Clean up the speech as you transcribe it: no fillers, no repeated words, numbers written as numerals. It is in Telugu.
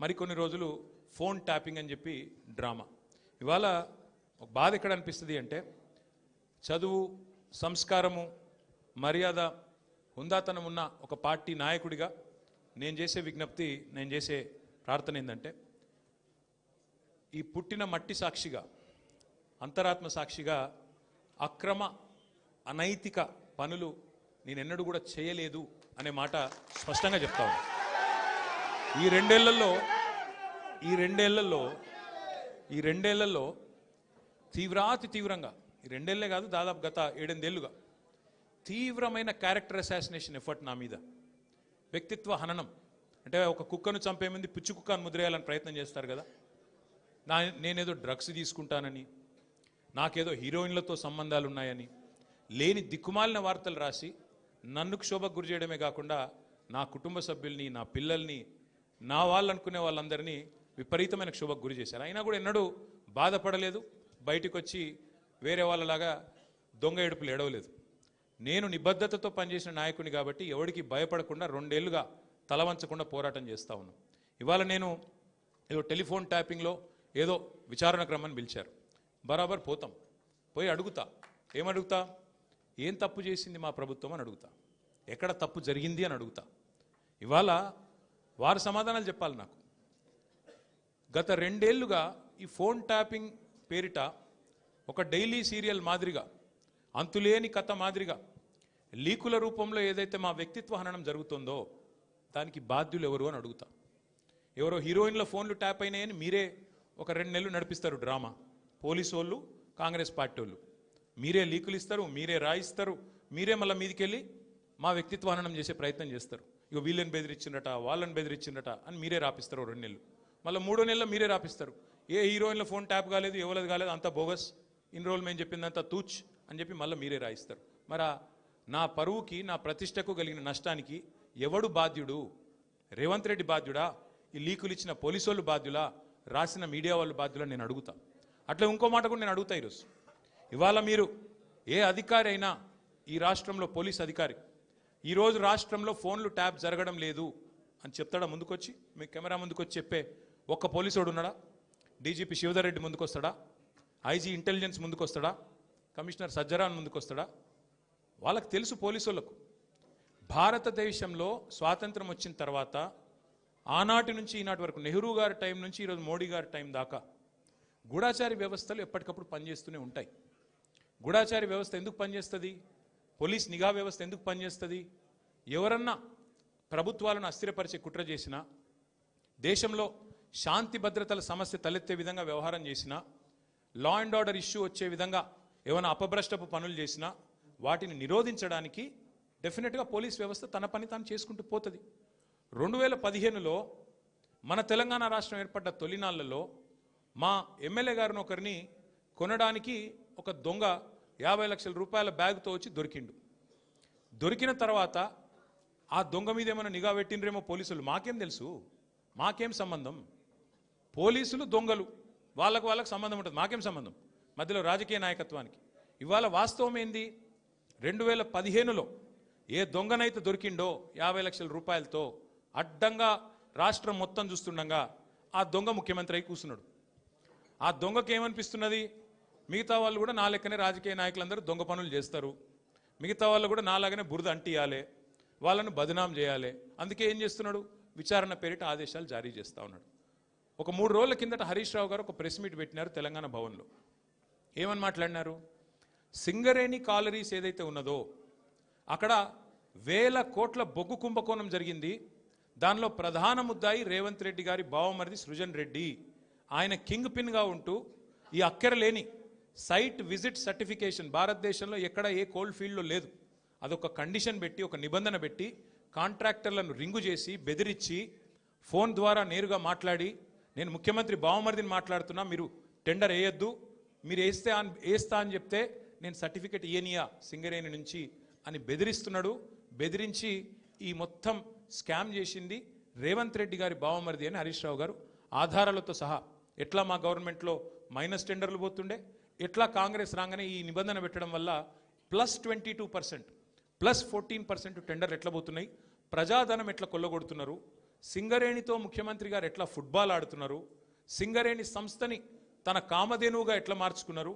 మరికొన్ని రోజులు ఫోన్ ట్యాపింగ్ అని చెప్పి డ్రామా. ఇవాళ ఒక బాధ ఎక్కడ అనిపిస్తుంది అంటే, చదువు, సంస్కారము, మర్యాద, హుందాతనం ఉన్న ఒక పార్టీ నాయకుడిగా నేను చేసే విజ్ఞప్తి, నేను చేసే ప్రార్థన ఏంటంటే, ఈ పుట్టిన మట్టి సాక్షిగా, అంతరాత్మ సాక్షిగా అక్రమ అనైతిక పనులు నేనెన్నడూ కూడా చేయలేదు అనే మాట స్పష్టంగా చెప్తా ఉన్నాను. ఈ రెండేళ్లలో తీవ్రంగా, ఈ రెండేళ్లే కాదు, దాదాపు గత 7-8 ఏళ్లుగా తీవ్రమైన క్యారెక్టర్ అసాసినేషన్ ఎఫర్ట్ నా మీద, వ్యక్తిత్వ హననం. అంటే ఒక కుక్కను చంపే ముందు పిచ్చి కుక్కను ముద్రేయాలని ప్రయత్నం చేస్తారు కదా, నేనేదో డ్రగ్స్ తీసుకుంటానని, నాకేదో హీరోయిన్లతో సంబంధాలు ఉన్నాయని, లేని దిక్కుమాలిన వార్తలు రాసి నన్ను క్షోభకు గురి చేయడమే కాకుండా నా కుటుంబ సభ్యుల్ని, నా పిల్లల్ని, నా వాళ్ళు అనుకునే వాళ్ళందరినీ విపరీతమైన క్షోభకు గురి చేశారు. అయినా కూడా ఎన్నడూ బాధపడలేదు, బయటకు వచ్చి వేరే వాళ్ళలాగా దొంగ ఏడుపులు ఏడవలేదు. నేను నిబద్ధతతో పనిచేసిన నాయకుని కాబట్టి ఎవరికి భయపడకుండా 2 ఏళ్లుగా తలవంచకుండా పోరాటం చేస్తూ ఉన్నాను. ఇవాళ నేను ఏదో టెలిఫోన్ ట్యాపింగ్లో ఏదో విచారణ క్రమాన్ని పిలిచారు, బరాబర్ పోతాం, పోయి అడుగుతా. ఏమడుగుతా? ఏం తప్పు చేసింది మా ప్రభుత్వం అని అడుగుతా, ఎక్కడ తప్పు జరిగింది అని అడుగుతా. ఇవాళ వారు సమాధానాలు చెప్పాలి నాకు. గత 2 ఏళ్లుగా ఈ ఫోన్ ట్యాపింగ్ పేరిట ఒక డైలీ సీరియల్ మాదిరిగా, అంతులేని కథ మాదిరిగా లీకుల రూపంలో ఏదైతే మా వ్యక్తిత్వ హననం జరుగుతుందో దానికి బాధ్యులు ఎవరు అని అడుగుతా. ఎవరో హీరోయిన్ల ఫోన్లు ట్యాప్ అయినాయని మీరే ఒక 2 నెలలు నడిపిస్తారు డ్రామా. పోలీసు వాళ్ళు, కాంగ్రెస్ పార్టీ వాళ్ళు మీరే లీకులు ఇస్తారు, మీరే రాయిస్తారు, మీరే మళ్ళీ మీదికెళ్ళి మా వ్యక్తిత్వ హననం చేసే ప్రయత్నం చేస్తారు. ఇక వీళ్ళని బెదిరించిందట, వాళ్ళని బెదిరించిందట అని మీరే రాపిస్తారు 2 నెలలు. మళ్ళీ 3వ నెలలో మీరే రాపిస్తారు. ఏ హీరోయిన్ల ఫోన్ ట్యాప్ కాలేదు, ఎవరిది కాలేదు, అంతా బోగస్, ఇన్ని రోజులు మేము చెప్పిందంతా తూచ్ అని చెప్పి మళ్ళీ మీరే రాయిస్తారు. మరి నా పరువుకి, నా ప్రతిష్టకు కలిగిన నష్టానికి ఎవడు బాధ్యుడు? రేవంత్ రెడ్డి బాధ్యుడా? ఈ లీకులు ఇచ్చిన పోలీసు వాళ్ళు బాధ్యులా? రాసిన మీడియా వాళ్ళు బాధ్యులా? నేను అడుగుతా. అట్లా ఇంకో మాట కూడా నేను అడుగుతా. ఇవాళ మీరు ఏ అధికారి అయినా, ఈ రాష్ట్రంలో పోలీస్ అధికారి ఈరోజు రాష్ట్రంలో ఫోన్లు ట్యాప్ జరగడం లేదు అని చెప్తాడా? ముందుకొచ్చి మీ కెమెరా ముందుకొచ్చి చెప్పే ఒక్క పోలీసుడు ఉన్నాడా? డీజీపీ శివధర్ రెడ్డి ముందుకు వస్తాడా? ఐజీ ఇంటెలిజెన్స్ ముందుకు వస్తాడా? కమిషనర్ సజ్జరాన్ ముందుకు వస్తాడా? వాళ్ళకి తెలుసు, పోలీసు వాళ్ళకు, భారతదేశంలో స్వాతంత్రం వచ్చిన తర్వాత ఆనాటి నుంచి ఈనాటి వరకు, నెహ్రూ గారి టైం నుంచి ఈరోజు మోడీ గారి టైం దాకా గూఢాచారి వ్యవస్థలు ఎప్పటికప్పుడు పనిచేస్తూనే ఉంటాయి. గూఢాచారి వ్యవస్థ ఎందుకు పనిచేస్తుంది? పోలీస్ నిఘా వ్యవస్థ ఎందుకు పనిచేస్తుంది? ఎవరన్నా ప్రభుత్వాలను అస్థిరపరిచే కుట్ర చేసినా, దేశంలో శాంతి భద్రతల సమస్య తలెత్తే విధంగా వ్యవహారం చేసినా, లా అండ్ ఆర్డర్ ఇష్యూ వచ్చే విధంగా ఏమైనా అపభ్రష్టపు పనులు చేసినా వాటిని నిరోధించడానికి డెఫినెట్గా పోలీస్ వ్యవస్థ తన పని తాను చేసుకుంటూ పోతుంది. 2015లో మన తెలంగాణ రాష్ట్రం ఏర్పడ్డ తొలినాళ్లలో మా ఎమ్మెల్యే గారిని ఒకరిని కొనడానికి ఒక దొంగ 50 లక్షల రూపాయల బ్యాగ్తో వచ్చి దొరికిండు. దొరికిన తర్వాత ఆ దొంగ మీద ఏమైనా నిఘా పెట్టినరేమో పోలీసులు, మాకేం తెలుసు, మాకేం సంబంధం? పోలీసులు దొంగలు, వాళ్ళకు సంబంధం ఉంటుంది, మాకేం సంబంధం మధ్యలో రాజకీయ నాయకత్వానికి? ఇవాళ వాస్తవం ఏంది? 2015లో ఏ దొంగనైతే దొరికిండో 50 లక్షల రూపాయలతో అడ్డంగా రాష్ట్రం మొత్తం చూస్తుండగా ఆ దొంగ ముఖ్యమంత్రి అయి కూర్చున్నాడు. ఆ దొంగకి ఏమనిపిస్తున్నది? మిగతా వాళ్ళు కూడా నా లెక్కనే రాజకీయ నాయకులందరూ దొంగ పనులు చేస్తారు, మిగతా వాళ్ళు కూడా నాలాగనే బురద అంటియాలి, వాళ్ళను బదనాం చేయాలి. అందుకే ఏం చేస్తున్నాడు? విచారణ పేరిట ఆదేశాలు జారీ చేస్తూ ఉన్నాడు. ఒక 3 రోజుల కిందట హరీష్ రావు గారు ఒక ప్రెస్ మీట్ పెట్టినారు తెలంగాణ భవన్లో. ఏమని మాట్లాడినారు? సింగరేణి కాలరీస్ ఏదైతే ఉన్నదో అక్కడ 1000 కోట్ల బొగ్గు కుంభకోణం జరిగింది. దానిలో ప్రధాన ముద్దాయి రేవంత్ రెడ్డి గారి బావమరిది సృజన్ రెడ్డి. ఆయన కింగ్ పిన్గా ఉంటూ ఈ అక్కర లేని సైట్ విజిట్ సర్టిఫికేషన్ భారతదేశంలో ఎక్కడ ఏ కోల్డ్ ఫీల్డ్లో లేదు, అదొక కండిషన్ పెట్టి, ఒక నిబంధన పెట్టి కాంట్రాక్టర్లను రింగు చేసి బెదిరించి ఫోన్ ద్వారా నేరుగా మాట్లాడి, నేను ముఖ్యమంత్రి బావమరిదిని మాట్లాడుతున్నా, మీరు టెండర్ వేయొద్దు, మీరు వేస్తా అని చెప్తే నేను సర్టిఫికెట్ ఇయనియా సింగరేణి నుంచి అని బెదిరిస్తున్నాడు. బెదిరించి ఈ మొత్తం స్కామ్ చేసింది రేవంత్ రెడ్డి గారి బావమరిది అని హరీష్ రావు గారు ఆధారాలతో సహా, ఎట్లా మా గవర్నమెంట్లో మైనస్ టెండర్లు పోతుండే, ఎట్లా కాంగ్రెస్ రాగానే ఈ నిబంధన పెట్టడం వల్ల +22% +14% టెండర్లు ఎట్లా పోతున్నాయి, ప్రజాధనం ఎట్లా కొల్లగొడుతున్నారు, సింగరేణితో ముఖ్యమంత్రి గారు ఎట్లా ఫుట్బాల్ ఆడుతున్నారు, సింగరేణి సంస్థని తన కామధేనువుగా ఎట్లా మార్చుకున్నారు.